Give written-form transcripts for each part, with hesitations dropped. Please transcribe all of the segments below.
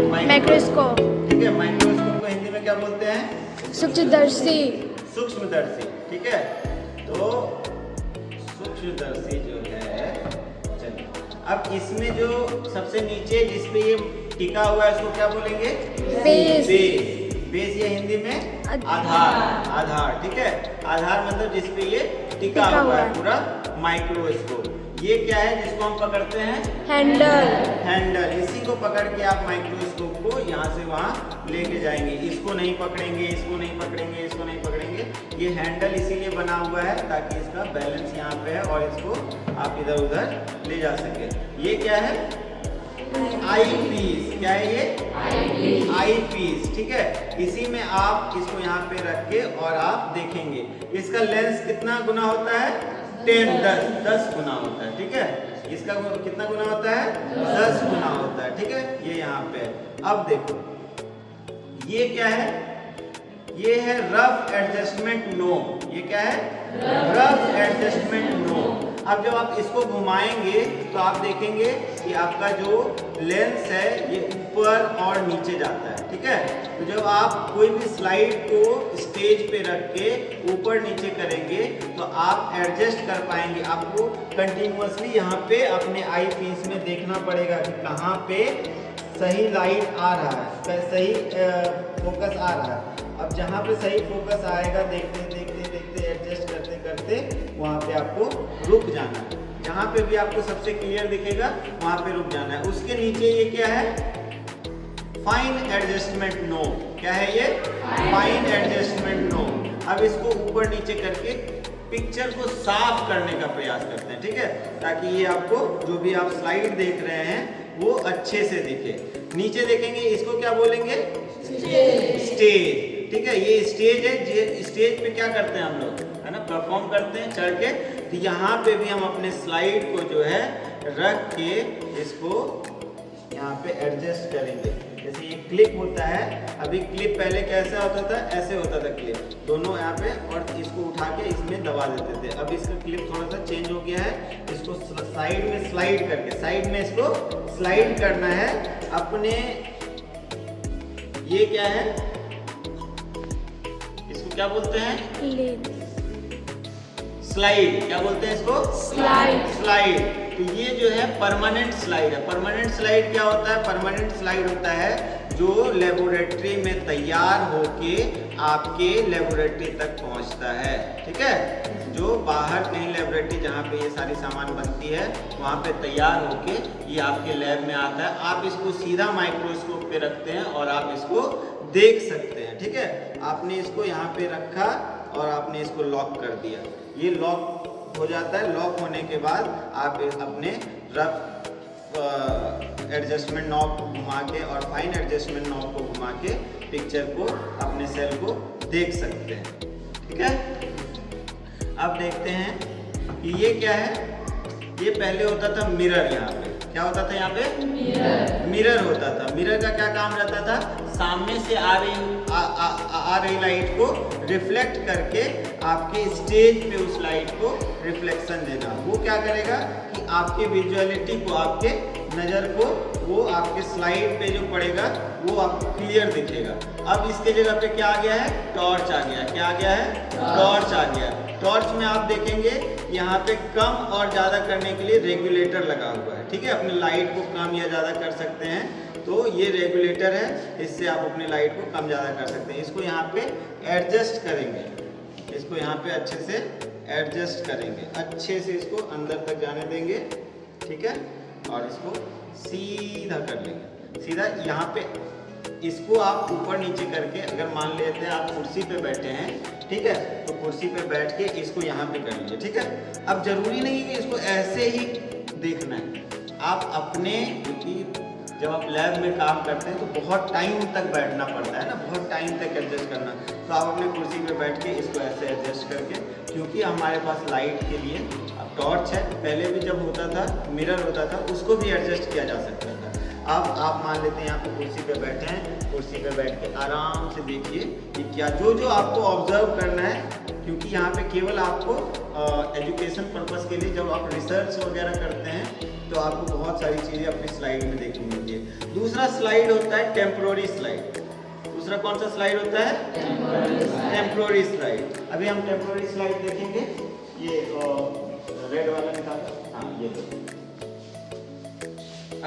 Microscope. ठीक है, microscope को हिंदी में क्या बोलते हैं? सूक्ष्मदर्शी। सूक्ष्मदर्शी। ठीक है, तो सूक्ष्मदर्शी जो है, चलिए अब इसमें जो सबसे नीचे जिसपे ये टिका हुआ है उसको क्या बोलेंगे? बेस। बेस ये हिंदी में आधार। ठीक है, आधार मतलब जिसपे ये टिका हुआ है पूरा माइक्रोस्कोप। ये क्या है जिसको हम पकड़ते हैं? हैंडल। इसी को पकड़ के आप माइक्रोस्कोप को यहाँ से वहाँ लेके जाएंगे। इसको नहीं पकड़ेंगे, इसको नहीं पकड़ेंगे, इसको नहीं पकड़ेंगे। ये हैंडल इसीलिए बना हुआ है ताकि इसका बैलेंस यहाँ पे है और इसको आप इधर उधर ले जा सके। ये क्या है? आई पीस। क्या है ये? आई पीस। ठीक है, इसी में आप इसको यहाँ पे रख के और आप देखेंगे इसका लेंस कितना गुना होता है? 10 गुना होता है। ठीक है, इसका कितना गुना होता है? 10 गुना होता है। ठीक है, ये यहाँ पे है। अब देखो ये क्या है? ये है रफ एडजस्टमेंट नोब। ये क्या है? Rough adjustment knob. अब जब आप इसको घुमाएंगे तो आप देखेंगे कि आपका जो लेंस है ये ऊपर और नीचे जाता है। ठीक है, तो जब आप कोई भी स्लाइड को स्टेज पे रख के ऊपर नीचे करेंगे तो आप एडजस्ट कर पाएंगे। आपको कंटिन्यूअसली यहाँ पे अपने आई पीस में देखना पड़ेगा कि कहाँ पे सही लाइट आ रहा है, सही फोकस आ रहा है। अब जहाँ पे सही फोकस आएगा देखते एडजस्ट करते करते वहाँ पे आपको रुक जाना है। जहाँ पे भी आपको सबसे क्लियर दिखेगा वहाँ पे रुक जाना है। उसके नीचे ये क्या है? Fine adjustment knob. क्या है ये? Fine adjustment knob. अब इसको ऊपर नीचे करके पिक्चर को साफ करने का प्रयास करते हैं। ठीक है, ताकि ये आपको जो भी आप स्लाइड देख रहे हैं वो अच्छे से दिखे। नीचे देखेंगे इसको क्या बोलेंगे? स्टेज। ठीक है, ये स्टेज है। स्टेज पे क्या करते हैं हम लोग, है ना, परफॉर्म करते हैं चढ़ के। तो यहाँ पे भी हम अपने स्लाइड को जो है रख के इसको यहाँ पे एडजस्ट करेंगे। जैसे ये क्लिप होता है, अभी क्लिप पहले कैसा होता था? ऐसे होता था क्लिप, दोनों यहाँ पे, और इसको उठा के इसमें दबा देते थे। अब इसका क्लिप थोड़ा सा चेंज हो गया है। इसको साइड में स्लाइड करके, साइड में इसको स्लाइड करना है अपने। ये क्या है? इसको क्या बोलते हैं? स्लाइड। क्या बोलते हैं इसको? स्लाइड। तो ये जो है परमानेंट स्लाइड है। परमानेंट स्लाइड क्या होता है? परमानेंट स्लाइड होता है जो लेबोरेटरी में तैयार होके आपके लेबोरेटरी तक पहुंचता है। ठीक है, जो बाहर कहीं लेबोरेटरी जहाँ पे ये सारी सामान बनती है वहाँ पे तैयार होके ये आपके लैब में आता है। आप इसको सीधा माइक्रोस्कोप पे रखते हैं और आप इसको देख सकते हैं। ठीक है, आपने इसको यहाँ पे रखा और आपने इसको लॉक कर दिया। ये लॉक हो जाता है। लॉक होने के बाद आप अपने रफ एडजस्टमेंट नॉब को घुमा के और फाइन एडजस्टमेंट नॉब को घुमा के पिक्चर को, अपने सेल को देख सकते हैं। ठीक है, अब देखते हैं कि ये क्या है। ये पहले होता था मिरर। यहाँ पे क्या होता था? यहाँ पे मिरर होता था। मिरर का क्या काम रहता था? सामने से आ रही लाइट को रिफ्लेक्ट करके आपके स्टेज पे उस लाइट को रिफ्लेक्शन देना। वो क्या करेगा कि आपके विजुअलिटी को, आपके नज़र को, वो आपके स्लाइड पे जो पड़ेगा वो आपको क्लियर दिखेगा। अब इसके जगह पे क्या आ गया है? टॉर्च आ गया। क्या आ गया है? टॉर्च आ गया। टॉर्च में आप देखेंगे यहाँ पे कम और ज़्यादा करने के लिए रेगुलेटर लगा हुआ है। ठीक है, अपनी लाइट को कम या ज़्यादा कर सकते हैं। तो ये रेगुलेटर है, इससे आप अपनी लाइट को कम ज़्यादा कर सकते हैं। इसको यहाँ पे एडजस्ट करेंगे, इसको यहाँ पे अच्छे से एडजस्ट करेंगे, अच्छे से इसको अंदर तक जाने देंगे। ठीक है, और इसको सीधा कर लेंगे। सीधा यहाँ पे इसको आप ऊपर नीचे करके, अगर मान लेते हैं आप कुर्सी पे बैठे हैं, ठीक है, तो कुर्सी पे बैठ के इसको यहाँ पे कर लीजिए। ठीक है, अब जरूरी नहीं है कि इसको ऐसे ही देखना है। आप अपने, क्योंकि जब आप लैब में काम करते हैं तो बहुत टाइम तक बैठना पड़ता है ना, बहुत टाइम तक एडजस्ट करना। तो आप अपने कुर्सी पे बैठ के इसको ऐसे एडजस्ट करके, क्योंकि हमारे पास लाइट के लिए अब टॉर्च है, पहले भी जब होता था मिरर होता था उसको भी एडजस्ट किया जा सकता था। अब आप मान लेते हैं यहाँ पे कुर्सी पे बैठे हैं, कुर्सी पे बैठ के आराम से देखिए कि क्या जो आपको ऑब्जर्व करना है, क्योंकि यहाँ पे केवल आपको एजुकेशन पर्पस के लिए, जब आप रिसर्च वगैरह करते हैं तो आपको बहुत सारी चीजें अपनी स्लाइड में देखने मिलती है। दूसरा स्लाइड होता है टेम्पोररी स्लाइड। दूसरा कौन सा स्लाइड होता है? Temporary slide. अभी हम टेम्पोररी स्लाइड देखेंगे। ये रेड वाला निकालो। हाँ ये देखो।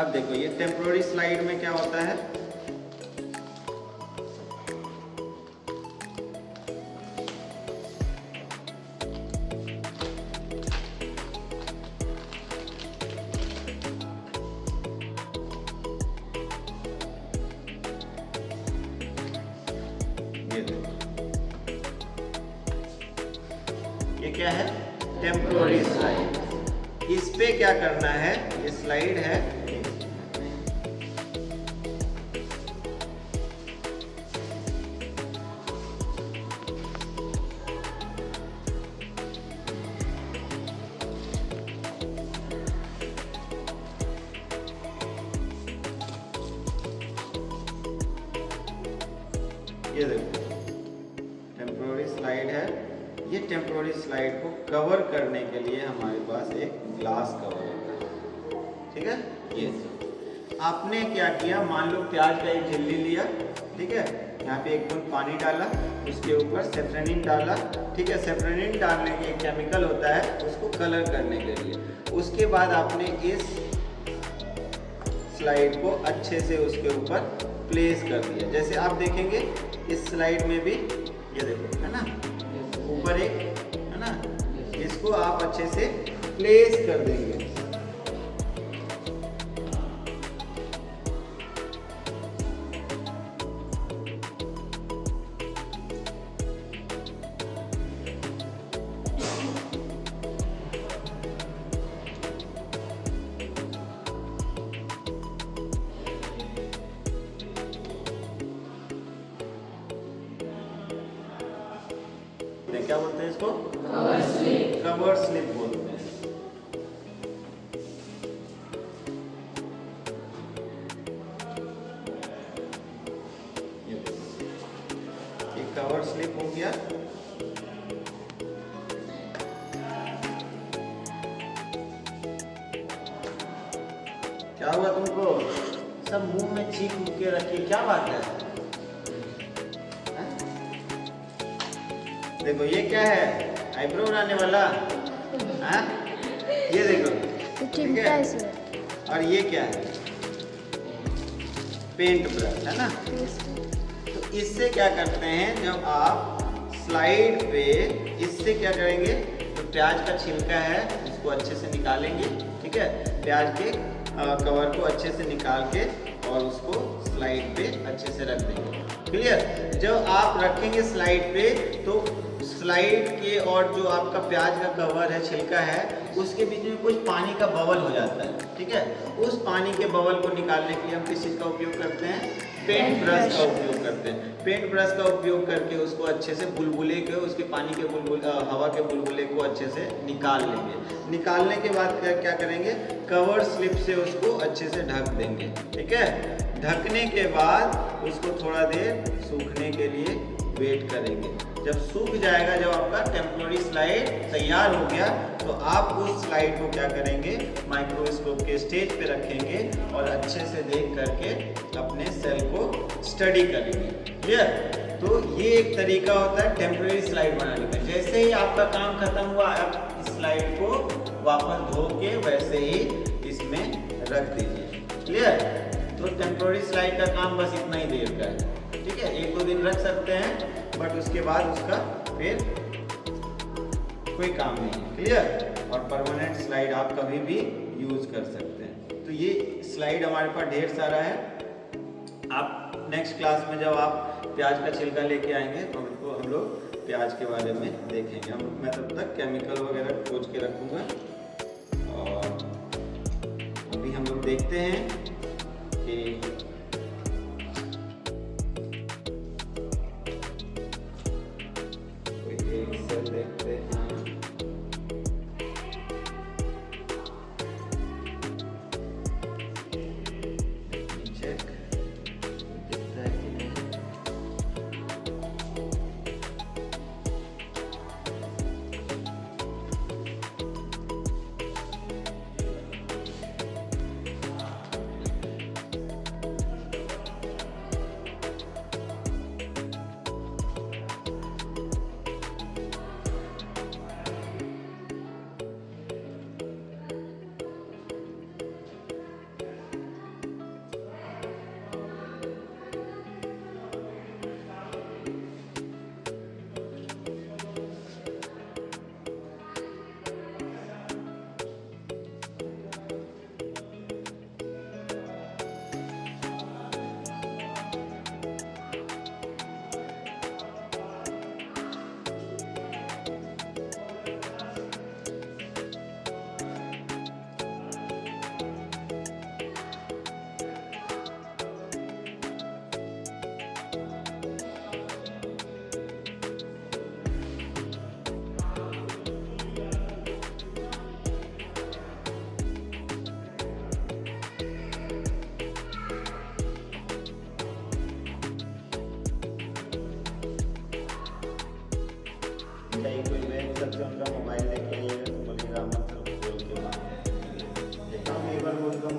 अब देखो ये टेम्पोररी स्लाइड में क्या होता है, ये क्या है? Temporary slide. इस पे क्या करना है, ये स्लाइड है, ये देखो टेम्पोररी स्लाइड है। ये टेम्पोररी स्लाइड को कवर करने के लिए हमारे पास एक ग्लास कवर होता है, ठीक है। ये आपने क्या किया, मान लो प्याज का एक झिल्ली लिया, ठीक है, यहाँ पे एक बूंद पानी डाला, उसके ऊपर सेफ्रोनिन डाला, ठीक है। सेफ्रोनिन डालने के एक केमिकल होता है उसको कलर करने के लिए। उसके बाद आपने इस स्लाइड को अच्छे से उसके ऊपर प्लेस कर दिया। जैसे आप देखेंगे इस स्लाइड में भी ये देखो है ना, ऊपर एक है ना, इसको आप अच्छे से प्लेस कर देंगे। क्या बोलते हैं इसको? Cover slip. कवर स्लिप बोलते हैं। ये कवर स्लिप हो गया। क्या हुआ तुमको? सब मुंह में चीख के रखिए, क्या बात है? देखो ये क्या है, आईब्रो बनाने वाला, हाँ? ये देखो, ठीक है। और ये क्या है? पेंट ब्रश, है ना। तो इससे क्या करते हैं, जब आप स्लाइड पे इससे क्या करेंगे, तो प्याज का छिलका है उसको अच्छे से निकालेंगे, ठीक है। प्याज के कवर को अच्छे से निकाल के और उसको स्लाइड पे अच्छे से रख देंगे। क्लियर? जब आप रखेंगे स्लाइड पे तो स्लाइड के और जो आपका प्याज का कवर है, छिलका है, उसके बीच में कुछ पानी का बबल हो जाता है, ठीक है। उस पानी के बबल को निकालने के लिए हम किस चीज़ का उपयोग करते हैं? पेंट ब्रश का उपयोग करते हैं। पेंट ब्रश का उपयोग करके उसको अच्छे से बुलबुले के, उसके पानी के हवा के बुलबुले को अच्छे से निकाल लेंगे। निकालने के बाद क्या करेंगे, कवर स्लिप से उसको अच्छे से ढक देंगे, ठीक है। ढकने के बाद उसको थोड़ा देर सूखने के लिए वेट करेंगे। जब सूख जाएगा, जब आपका टेम्पोररी स्लाइड तैयार हो गया, तो आप उस स्लाइड को क्या करेंगे, माइक्रोस्कोप के स्टेज पे रखेंगे और अच्छे से देख करके अपने सेल को स्टडी करेंगे। क्लियर? तो ये एक तरीका होता है टेम्पोररी स्लाइड बनाने का। जैसे ही आपका काम खत्म हुआ, आप इस स्लाइड को वापस धो के वैसे ही इसमें रख दीजिए। क्लियर? तो टेम्पोररी स्लाइड का काम बस इतना ही देर का है, ठीक है। 1-2 दिन रख सकते हैं, बट उसके बाद उसका फिर कोई काम नहीं है। क्लियर? और परमानेंट स्लाइड आप कभी भी यूज कर सकते हैं। तो ये स्लाइड हमारे पास ढेर सारा है। आप नेक्स्ट क्लास में जब आप प्याज का छिलका लेके आएंगे तो हम लोग प्याज के बारे में देखेंगे। मैं तब तक केमिकल वगैरह खोज के रखूँगा। और अभी हम लोग देखते हैं कि देखते हैं चेक दिखता है कि नहीं।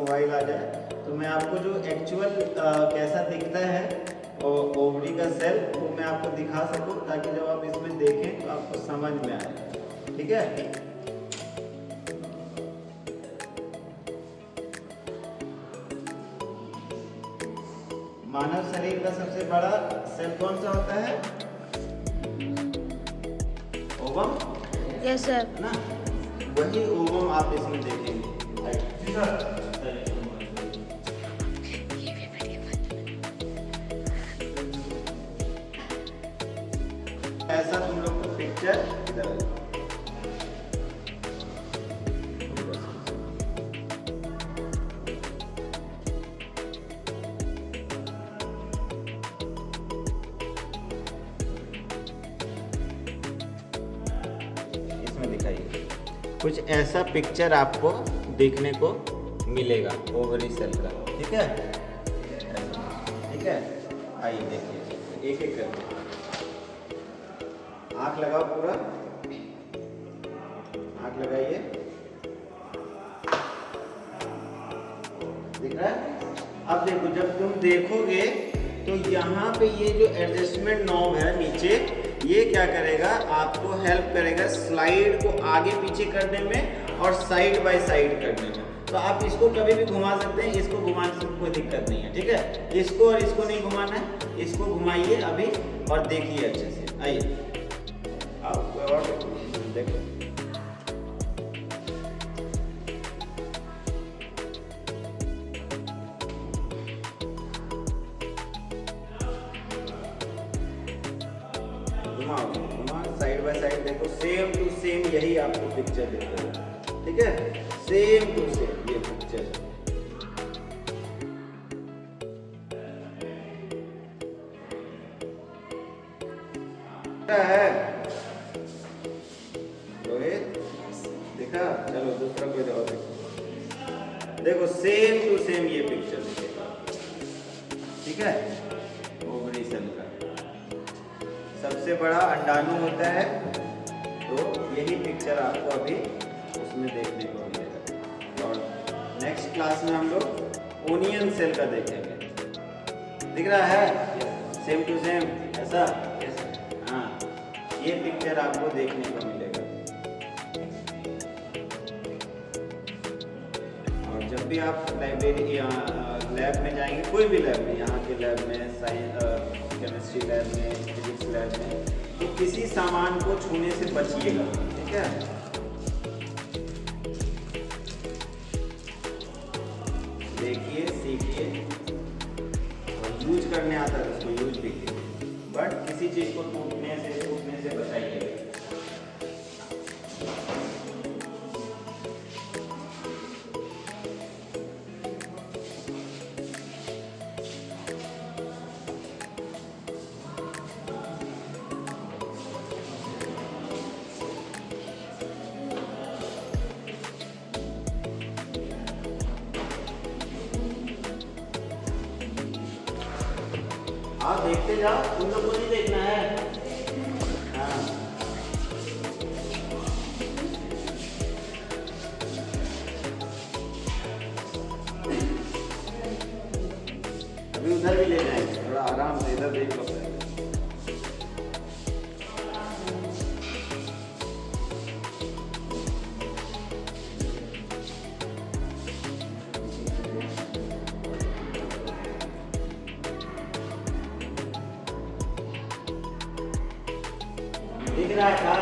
मोबाइल आ जाए तो मैं आपको जो एक्चुअल कैसा दिखता है ओवरी का सेल वो मैं आपको दिखा सकूं, ताकि जब आप इसमें देखें तो आपको समझ में आए। ठीक है, मानव शरीर का सबसे बड़ा सेल कौन सा होता है? ओवम। Yes sir. ना, वही ओवम आप इसमें देखेंगे। ऐसा तुम लोग को पिक्चर इधर इसमें दिखाइए। कुछ ऐसा पिक्चर आपको देखने को मिलेगा ओवरी सेल का। ठीक है, ठीक है, आइए देखिए एक एक करके। आँख लगाओ, पूरा आँख लगाइए। दिख रहा है? अब देखो, जब तुम देखोगे तो यहाँ पे ये जो एडजस्टमेंट नॉब है नीचे, ये क्या करेगा, आपको हेल्प करेगा स्लाइड को आगे पीछे करने में और साइड बाय साइड करने में। तो आप इसको कभी भी घुमा सकते हैं, इसको घुमाने से कोई दिक्कत नहीं है। ठीक है, इसको और इसको नहीं घुमाना है, इसको घुमाइए अभी और देखिए अच्छे से। आइए आप और देखो, घुमाओ घुमाओ साइड बाय साइड देखो, सेम टू सेम यही आपको पिक्चर दिखेगा। ठीक है, सेम टू सेम ये पिक्चर। है रोहित, देखा? चलो दूसरा कोई और देखो। देखो सेम टू सेम ये पिक्चर दिखेगा। ठीक है, ओवरी सेल का सबसे बड़ा अंडाणु होता है, तो यही पिक्चर आपको अभी उसमें देखने को मिलेगा। और नेक्स्ट क्लास में हम लोग ओनियन सेल का देखेंगे। दिख रहा है? सेम टू सेम ऐसा। हाँ, ये पिक्चर आपको देखने को मिलेगा। और जब भी आप लाइब्रेरी लैब में जाएंगे, कोई भी लैब में, यहाँ के लैब में, साइंस केमिस्ट्री लैब में, फिजिक्स लैब में, तो किसी सामान को छूने से बचिएगा। ठीक है, देखिए, सीखिए, और यूज करने आता है उसको यूज भी कीजिए, बट किसी चीज को टूटने से बचाइए। आप देखते जाओ, तुम लोग को नहीं देखना है। हाँ, अभी उधर भी ले जाएंगे, थोड़ा आराम से इधर देख लो। दिख रहा था?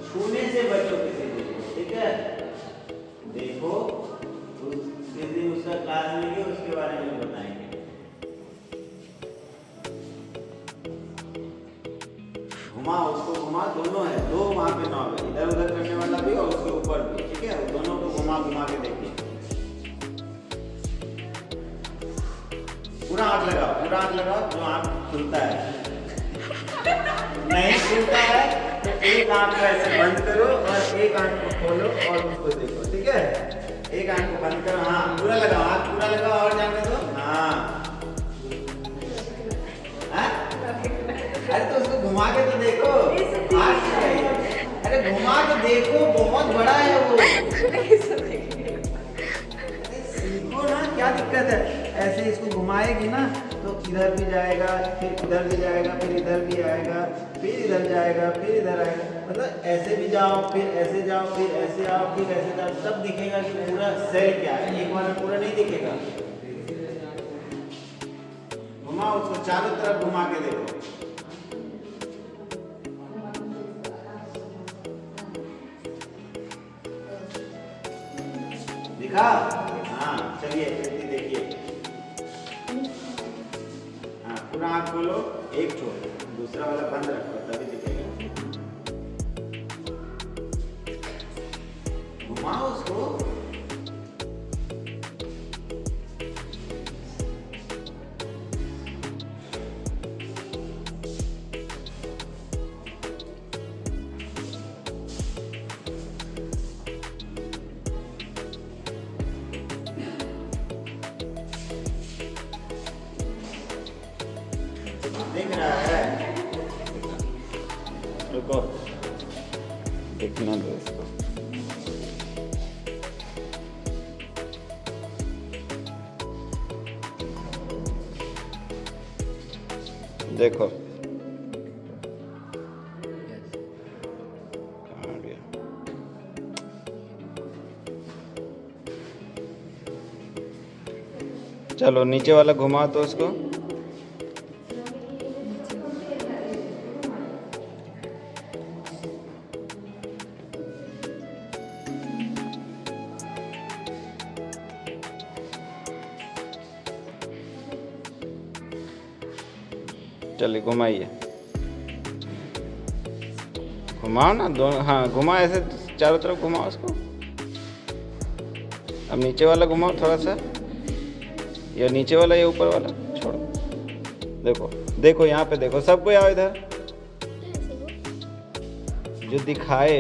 छूने से बचो किसी को। ठीक है, देखो किस दिन उसका क्लास लेंगे, उसके बारे में बताएंगे। घुमा, उसको घुमा, दोनों है, दो वहां पे नॉब है, इधर उधर करने वाला भी और उसके ऊपर भी। ठीक है, दोनों को घुमा घुमा के देखिए। पूरा आँख लगाओ, पूरा आँख लगाओ, जो आँख खुलता है। नहीं खुलता है तो एक आंख को ऐसे बंद करो और एक आंख को खोलो और उसको देखो। ठीक है, एक आंख को बंद करो। हाँ, पूरा लगाओ, आंख पूरा लगाओ और जाने दो। हाँ, अरे तो उसको घुमा के तो देखो। अरे घुमा के देखो, बहुत बड़ा है वो। कैसे, ऐसे इसको घुमाएगी ना तो इधर भी जाएगा, फिर इधर भी जाएगा, फिर इधर भी आएगा, फिर इधर जाएगा, फिर इधर आएगा। मतलब ऐसे भी जाओ, फिर ऐसे जाओ, फिर ऐसे आओ, फिर ऐसे जाओ, तब दिखेगा कि पूरा सेल क्या है। एक बार में पूरा नहीं दिखेगा। घुमाओ उसको, चारों तरफ घुमा के देखो। दिखा? हाँ, चलिए जल्दी देखिए। हाँ, पूरा आँख खोलो, एक छोड़, दूसरा वाला बंद रखो तभी दिखेगा। घुमाओ उसको। दिख रहा है? रुको, देखना दो इसको। देखो कहाँ गया? चलो नीचे वाला घुमा तो उसको। चलिए घुमाइए, घुमाओ ना दोनों। हाँ घुमा, ऐसे चारों तरफ घुमाओ उसको। अब नीचे वाला घुमाओ थोड़ा सा, या नीचे वाला या ऊपर वाला छोड़ो। देखो देखो यहाँ पे देखो, सबको आओ इधर। जो दिखाए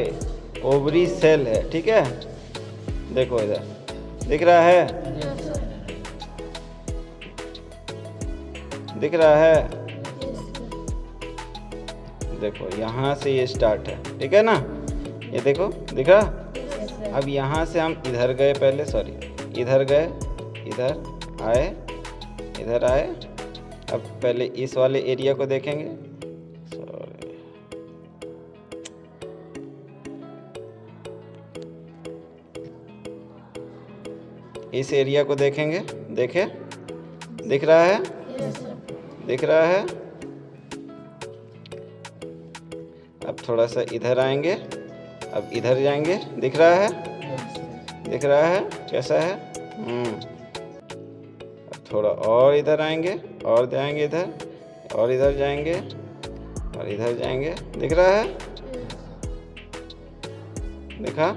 ओवरी सेल है, ठीक है? देखो इधर दिख रहा है, दिख रहा है। देखो यहाँ से ये स्टार्ट है, ठीक है ना? ये देखो दिख रहा। अब यहाँ से हम इधर गए पहले, सॉरी इधर गए, इधर आए, इधर आए। अब पहले इस वाले एरिया को देखेंगे, सॉरी इस एरिया को देखेंगे। देखे? दिख रहा है? दिख रहा है। अब थोड़ा सा इधर आएंगे, अब इधर जाएंगे। दिख रहा है? दिख रहा है कैसा है? अब थोड़ा और इधर आएंगे, और जाएंगे इधर, और इधर जाएंगे, और इधर जाएंगे। दिख रहा है? देखा?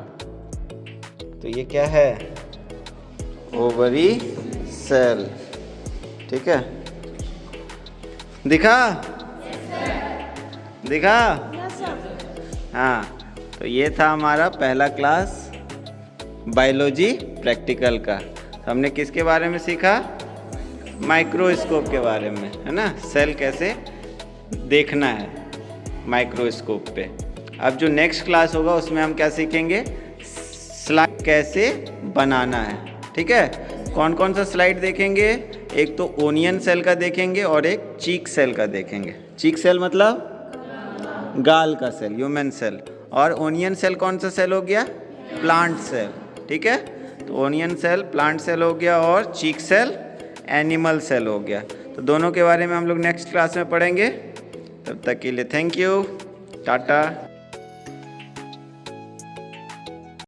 तो ये क्या है? ओवरी सेल, ठीक है? दिखा? दिखा? हाँ, तो ये था हमारा पहला क्लास बायोलॉजी प्रैक्टिकल का। तो हमने किसके बारे में सीखा? माइक्रोस्कोप के बारे में, है ना? सेल कैसे देखना है माइक्रोस्कोप पे। अब जो नेक्स्ट क्लास होगा उसमें हम क्या सीखेंगे? स्लाइड कैसे बनाना है, ठीक है? कौन कौन सा स्लाइड देखेंगे? एक तो ओनियन सेल का देखेंगे और एक चीक सेल का देखेंगे। चीक सेल मतलब गाल का सेल, ह्यूमन सेल। और ओनियन सेल कौन सा सेल हो गया? प्लांट सेल, ठीक है? तो ओनियन सेल प्लांट सेल हो गया और चीक सेल एनिमल सेल हो गया। तो दोनों के बारे में हम लोग नेक्स्ट क्लास में पढ़ेंगे। तब तक के लिए थैंक यू, टाटा।